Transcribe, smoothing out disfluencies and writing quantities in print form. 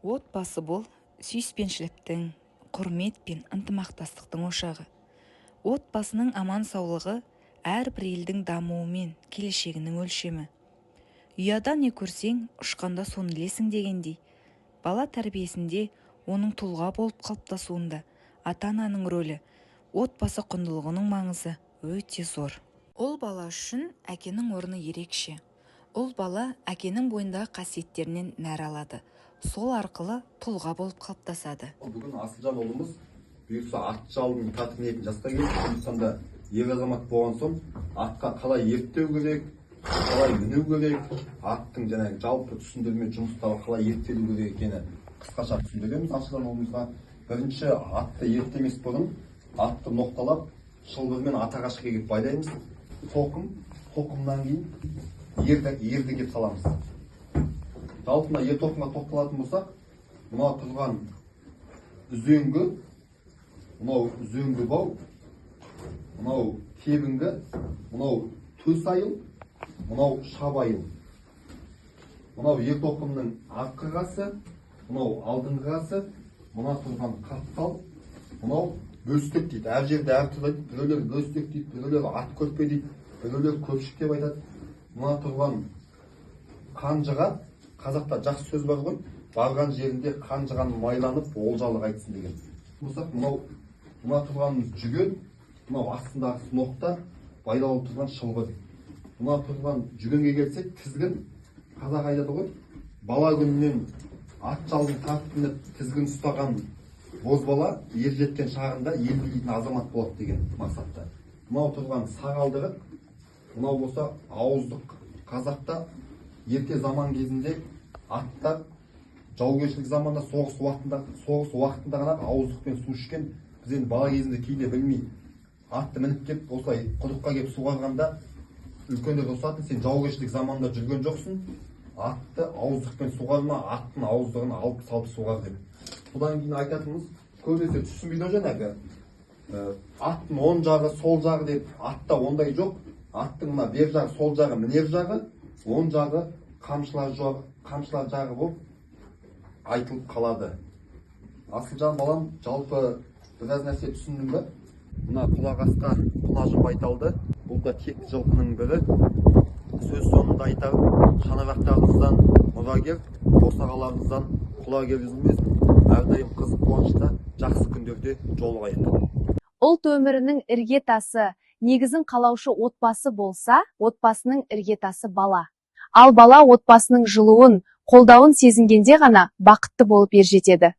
Отбасы бұл сүйіспеншіліктің, құрмет пен ынтымақтастықтың ошағы. Отбасының аман саулығы әрбір елдің дамуы мен келешегінің өлшемі. Ұяда не көрсең, ұшқанда соны ілесің дегендей, бала тәрбиесінде оның тұлға болып қалыптасуында ата-ананың рөлі, отбасы құндылығының маңызы өте зор. Ұл бала үшін әкенің орны ерекше. Ұл бала әкенің бойындағы қасиеттерінен нәр алады. Сол арқылы тұлға болып қалыптасады. Бүгін Асылжан ұлымыз бұйырса ат жалын татымайтын жасқа келді. Сондықтан ер азамат болған соң атқа қалай ерттеу керек, қалай міну керек, аттың жаңағы жалпы түсіндірме жұмыстары қалай ерттелу керек екені қысқаша түсіндіреміз Асылжан ұлымызға. Бірінші, атты ерттемес бұрын атты ноқталап шылбырмен атағашқа келіп байлаймыз. Тоқымнан кейін ерді кеп саламыз. Жалпына ер тоқымға тоқталатын болсақ, мынау тұрған үзеңгі бау, мынау тебінгі, мынау төс айыл, мынау шабайыл. Мынау ер тоқымның артқы қасы, мынау алдыңғы қасы, мына тұрған қатқал, мынау бөстек дейді. Әр жерде әр түрлі дейді. Біреулер бөстек дейді, біреулер ат көрпе дейді, біреулер көпшік деп айтады. Мына тұрған қанжыға, қазақта жақсы сөз бар ғой, барған жерінде қанжығаны майланып, олжалы қайтсын деген. Болсақ, мына тұрған жүген, мынау астындағы ноқта, байлаулы тұрған шылбыр. Мына тұрған жүгенге келсек, тізгін, қазақ айтады ғой, бала күнінен ат жалын тартып тізгін ұстаған бозбала ер жеткен шағында ел билейтін азамат болады деген мақсатта. Мынау тұрған сағалдырық, мынау болса ауыздық. Қазақта ерте заман кезінде аттар жаугершілік заманда соғыс уақытында ғана ауыздықпен су ішкен. Біз енді бала кезінде кейде білмей атты мініп кеп осылай құдыққа кеп суғарғанда үлкендер ұрсатын, сен жаугершілік заманда жүрген жоқсың, атты ауыздықпен суғарма, аттың ауыздығын алып салып суғар деп. Бұдан кейін айтатынымыз, көбінесе түсінбейді жаңағы аттың оң жағы, сол жағы деп, атта ондай жоқ. Аттың мына бер жағы, сол жағы мінер жағы, оң жағы қамшылар жағы болып айтылып қалады. Асылжан балам, жалпы біраз нәрсе түсіндің бе? Мына құлақасқа құлажын байталды. Бұл да текті жылқының бірі. Сөз соңында айтар, шаңырақтарыңыздан мұрагер, босағаларыңыздан құлагер үзілмесін. Әрдайым қызық қуанышта, жақсы күндерде жолығайық. Ұлт өмірінің іргетасы, негізін қалаушы отбасы болса, отбасының іргетасы бала. Ал бала отбасының жылуын, қолдауын сезінгенде ғана бақытты болып ержетеді.